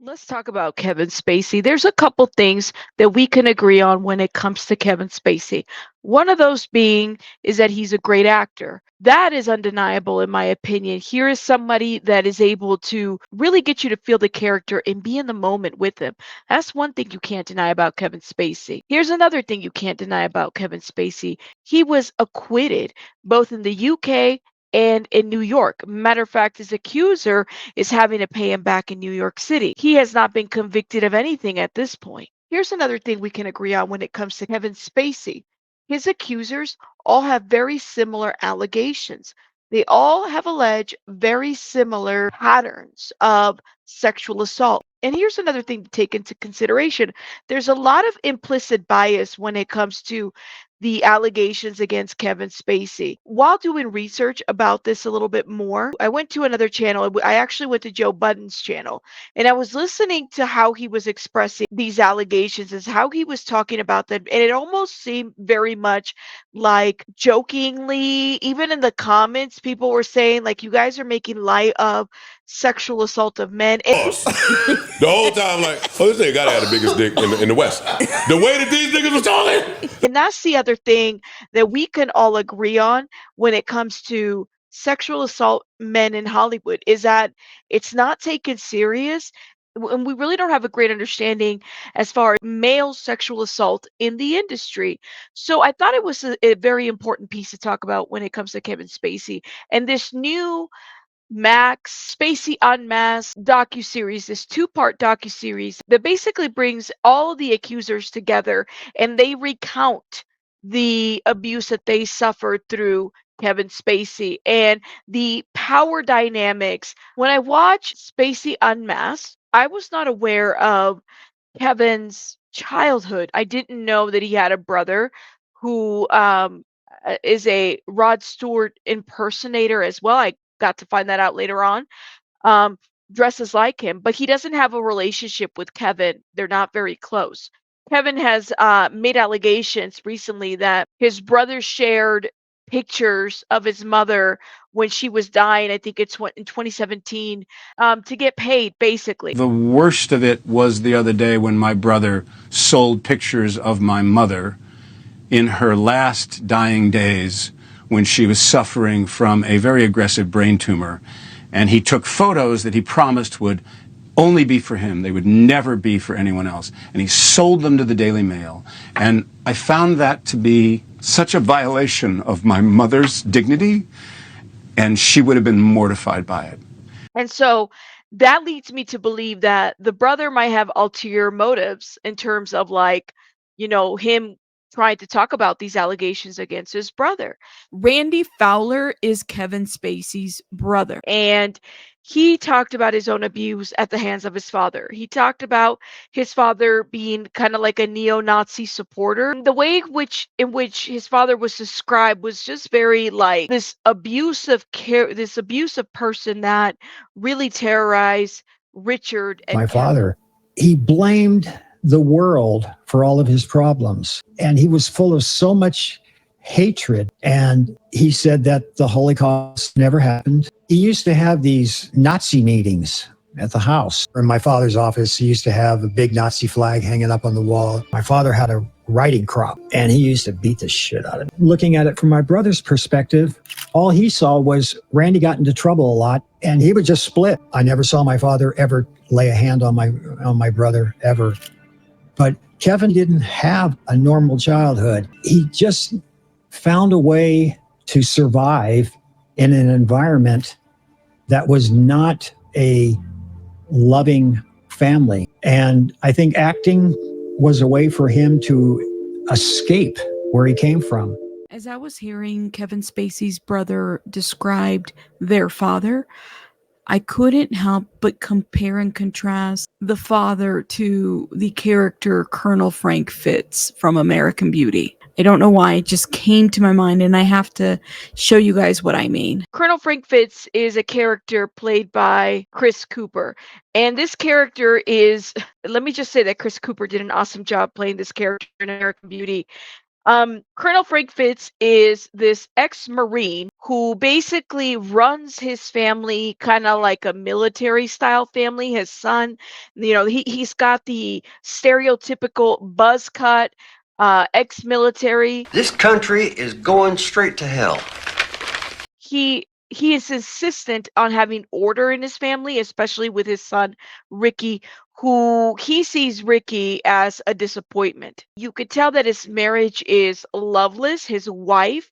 Let's talk about Kevin Spacey. There's a couple things that we can agree on when it comes to Kevin Spacey. One of those being is that he's a great actor. That is undeniable in my opinion. Here is somebody that is able to really get you to feel the character and be in the moment with him. That's one thing you can't deny about Kevin Spacey. Here's another thing you can't deny about Kevin Spacey. He was acquitted both in the UK and in New York. Matter of fact, his accuser is having to pay him back in New York City. He has not been convicted of anything at this point. Here's another thing we can agree on when it comes to Kevin Spacey. His accusers all have very similar allegations. They all have alleged very similar patterns of sexual assault. And here's another thing to take into consideration. There's a lot of implicit bias when it comes to the allegations against Kevin Spacey. While doing research about this a little bit more, I went to another channel. I actually went to Joe Budden's channel, and I was listening to how he was expressing these allegations, as how he was talking about them, and it almost seemed very much like jokingly, even in the comments, people were saying like, you guys are making light of sexual assault of men. The whole time, like, oh, this nigga gotta have the biggest dick in the West. The way that these niggas was talking. And that's the other thing that we can all agree on when it comes to sexual assault men in Hollywood, is that it's not taken serious. And we really don't have a great understanding as far as male sexual assault in the industry. So I thought it was a very important piece to talk about when it comes to Kevin Spacey and this new Max Spacey UnMasked docuseries, this two-part docuseries that basically brings all the accusers together, and they recount the abuse that they suffered through Kevin Spacey and the power dynamics. When I watched Spacey Unmasked, I was not aware of Kevin's childhood. I didn't know that he had a brother who is a Rod Stewart impersonator as well. I got to find that out later on. Um, dresses like him, but he doesn't have a relationship with Kevin. They're not very close. Kevin has made allegations recently that his brother shared pictures of his mother when she was dying. I think it's in 2017 to get paid, basically. The worst of it was the other day when my brother sold pictures of my mother in her last dying days when she was suffering from a very aggressive brain tumor. And he took photos that he promised would only be for him. They would never be for anyone else. And he sold them to the Daily Mail. And I found that to be such a violation of my mother's dignity, and she would have been mortified by it. And so that leads me to believe that the brother might have ulterior motives in terms of, like, him trying to talk about these allegations against his brother. Randy Fowler is Kevin Spacey's brother. And he talked about his own abuse at the hands of his father. He talked about his father being kind of like a neo-Nazi supporter. The way in which his father was described was just very like this abusive person that really terrorized Richard and my Kevin. father. He blamed the world for all of his problems, and he was full of so much hatred. And he said that the Holocaust never happened. He used to have these Nazi meetings at the house. In my father's office, he used to have a big Nazi flag hanging up on the wall. My father had a riding crop, and he used to beat the shit out of it. Looking at it from my brother's perspective, all he saw was Randy got into trouble a lot, and he would just split. I never saw my father ever lay a hand on my brother, ever. But Kevin didn't have a normal childhood. He just found a way to survive in an environment that was not a loving family. And I think acting was a way for him to escape where he came from. As I was hearing Kevin Spacey's brother described their father, I couldn't help but compare and contrast the father to the character Colonel Frank Fitz from American Beauty. I don't know why, it just came to my mind, and I have to show you guys what I mean. Colonel Frank Fitz is a character played by Chris Cooper. And this character is, let me just say that Chris Cooper did an awesome job playing this character in American Beauty. Colonel Frank Fitz is this ex-Marine who basically runs his family kind of like a military style family. His son, he's got the stereotypical buzz cut, ex-military. This country is going straight to hell. He is insistent on having order in his family, especially with his son Ricky, who he sees Ricky as a disappointment. You could tell that his marriage is loveless. His wife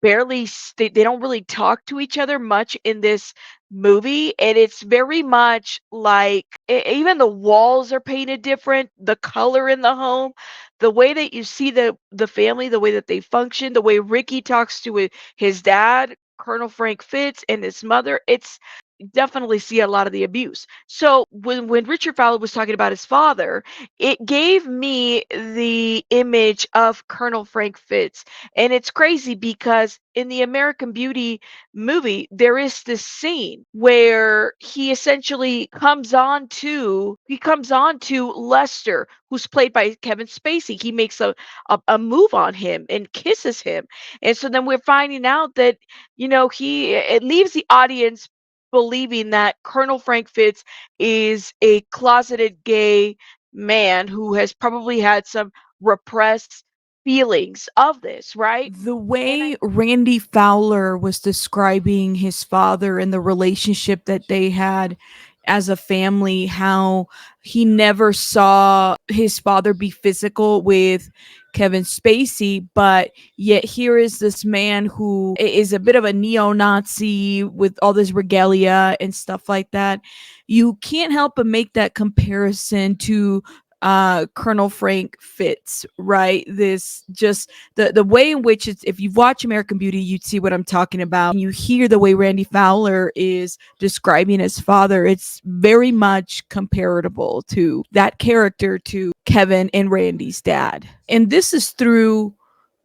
they don't really talk to each other much in this movie, and it's very much like even the walls are painted different, the color in the home, the way that you see the family, the way that they function, the way Ricky talks to his dad, Colonel Frank Fitz, and his mother. It's definitely see a lot of the abuse. So when Richard Fowler was talking about his father, it gave me the image of Colonel Frank Fitz. And it's crazy because in the American Beauty movie, there is this scene where he essentially comes on to Lester, who's played by Kevin Spacey. He makes a move on him and kisses him. And so then we're finding out that, it leaves the audience believing that Colonel Frank Fitz is a closeted gay man who has probably had some repressed feelings of this, right? The way Randy Fowler was describing his father and the relationship that they had as a family, how he never saw his father be physical with Kevin Spacey, but yet here is this man who is a bit of a neo-Nazi with all this regalia and stuff like that. You can't help but make that comparison to Colonel Frank Fitz, right? This just the way in which it's, if you've watched American Beauty, you'd see what I'm talking about. And you hear the way Randy Fowler is describing his father. It's very much comparable to that character to Kevin and Randy's dad. And this is through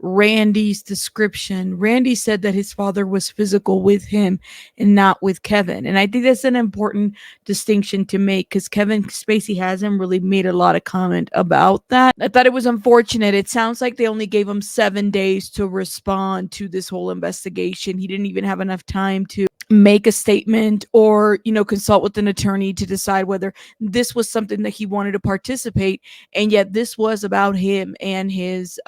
Randy's description. Randy said that his father was physical with him and not with Kevin. And I think that's an important distinction to make because Kevin Spacey hasn't really made a lot of comment about that. I thought it was unfortunate. It sounds like they only gave him 7 days to respond to this whole investigation. He didn't even have enough time to make a statement or, consult with an attorney to decide whether this was something that he wanted to participate. And yet this was about him and his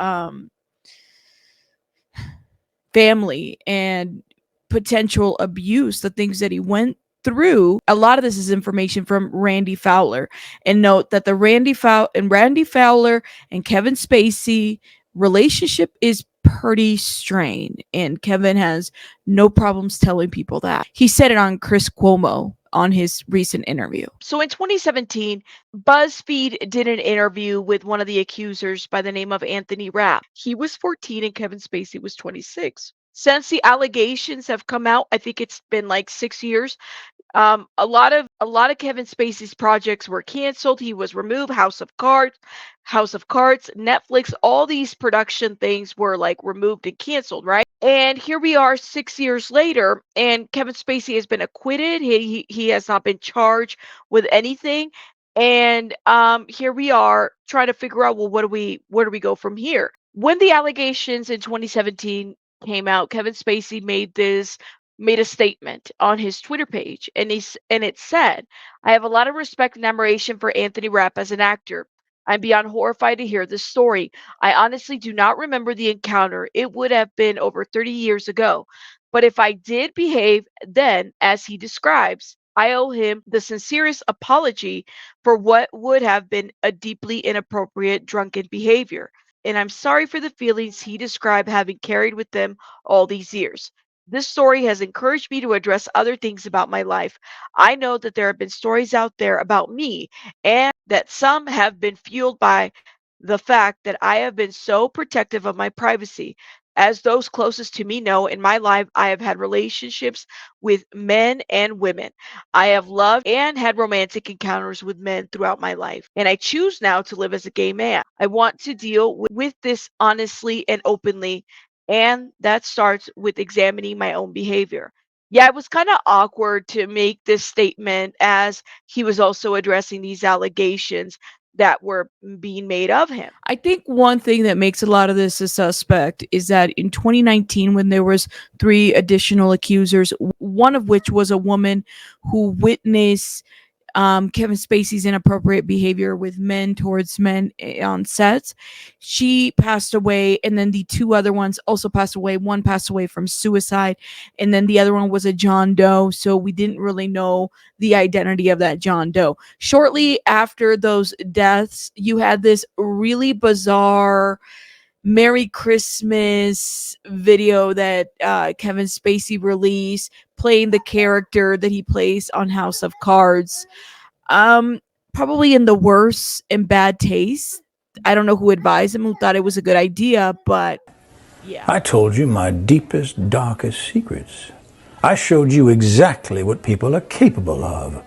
family and potential abuse, the things that he went through. A lot of this is information from Randy Fowler. And note that the Randy Fowler and Kevin Spacey relationship is pretty strained, and Kevin has no problems telling people that. He said it on Chris Cuomo on his recent interview. So in 2017, BuzzFeed did an interview with one of the accusers by the name of Anthony Rapp. He was 14 and Kevin Spacey was 26. Since the allegations have come out, I think it's been like 6 years. A lot of Kevin Spacey's projects were canceled. He was removed. House of Cards, Netflix, all these production things were like removed and canceled, right? And here we are 6 years later, and Kevin Spacey has been acquitted. He has not been charged with anything. And here we are trying to figure out, well, where do we go from here? When the allegations in 2017 came out, Kevin Spacey made a statement on his Twitter page, and it said, "I have a lot of respect and admiration for Anthony Rapp as an actor. I'm beyond horrified to hear this story. I honestly do not remember the encounter. It would have been over 30 years ago. But if I did behave then as he describes, I owe him the sincerest apology for what would have been a deeply inappropriate drunken behavior. And I'm sorry for the feelings he described having carried with them all these years. This story has encouraged me to address other things about my life. I know that there have been stories out there about me, and that some have been fueled by the fact that I have been so protective of my privacy. As those closest to me know, in my life, I have had relationships with men and women. I have loved and had romantic encounters with men throughout my life, and I choose now to live as a gay man. I want to deal with this honestly and openly, and that starts with examining my own behavior." Yeah, it was kind of awkward to make this statement as he was also addressing these allegations. that were being made of him. I think one thing that makes a lot of this a suspect is that in 2019, when there was 3 additional accusers, one of which was a woman who witnessed Kevin Spacey's inappropriate behavior with men towards men on sets. She passed away, and then the 2 other ones also passed away. One passed away from suicide, and then the other one was a John Doe. So we didn't really know the identity of that John Doe. Shortly after those deaths, you had this really bizarre Merry Christmas video that Kevin Spacey released, playing the character that he plays on House of Cards. Probably in the worst and bad taste. I don't know who advised him, who thought it was a good idea, but yeah. I told you my deepest, darkest secrets. I showed you exactly what people are capable of.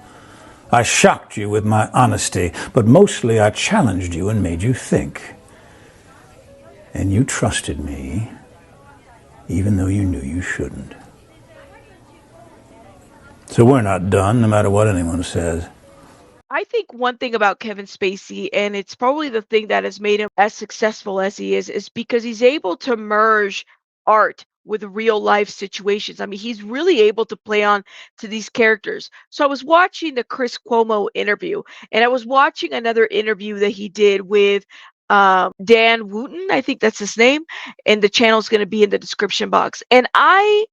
I shocked you with my honesty, but mostly I challenged you and made you think. And you trusted me, even though you knew you shouldn't. So we're not done, no matter what anyone says. I think one thing about Kevin Spacey, and it's probably the thing that has made him as successful as he is because he's able to merge art with real life situations. I mean, he's really able to play on to these characters. So I was watching the Chris Cuomo interview, and I was watching another interview that he did with Dan Wooten, I think that's his name, and the channel's going to be in the description box. And I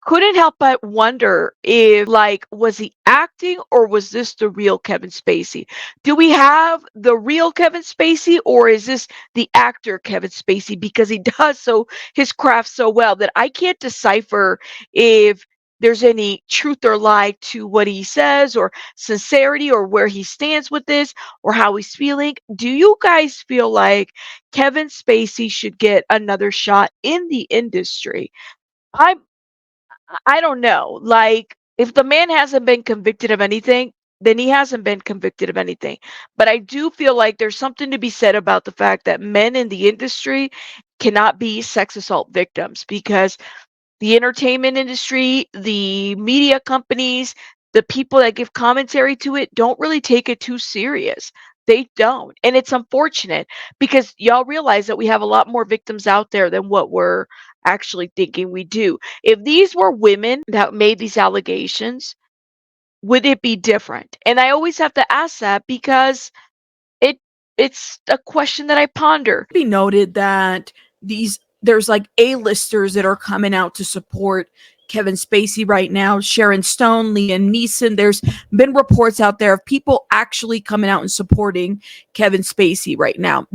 couldn't help but wonder if, like, was he acting or was this the real Kevin Spacey? Do we have the real Kevin Spacey, or is this the actor Kevin Spacey? Because he does his craft so well that I can't decipher if there's any truth or lie to what he says, or sincerity, or where he stands with this, or how he's feeling. Do you guys feel like Kevin Spacey should get another shot in the industry? I I don't know. Like, if the man hasn't been convicted of anything, then he hasn't been convicted of anything. But I do feel like there's something to be said about the fact that men in the industry cannot be sex assault victims, because the entertainment industry, the media companies, the people that give commentary to it don't really take it too serious. They don't. And it's unfortunate because y'all realize that we have a lot more victims out there than what we're actually thinking we do. If these were women that made these allegations, would it be different? And I always have to ask that because it it's a question that I ponder. Be noted that there's like A-listers that are coming out to support Kevin Spacey right now. Sharon Stone, Liam Neeson. There's been reports out there of people actually coming out and supporting Kevin Spacey right now.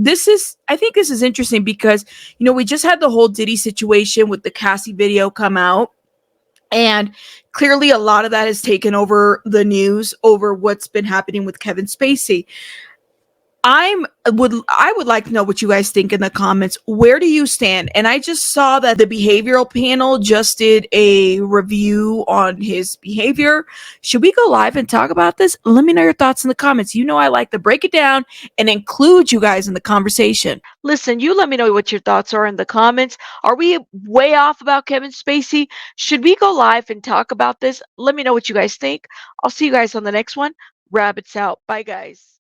I think this is interesting because, we just had the whole Diddy situation with the Cassie video come out. And clearly a lot of that has taken over the news over what's been happening with Kevin Spacey. I would like to know what you guys think in the comments. Where do you stand? And I just saw that the behavioral panel just did a review on his behavior. Should we go live and talk about this? Let me know your thoughts in the comments. I like to break it down and include you guys in the conversation. Listen, you let me know what your thoughts are in the comments. Are we way off about Kevin Spacey? Should we go live and talk about this? Let me know what you guys think. I'll see you guys on the next one. Rabbits out. Bye, guys.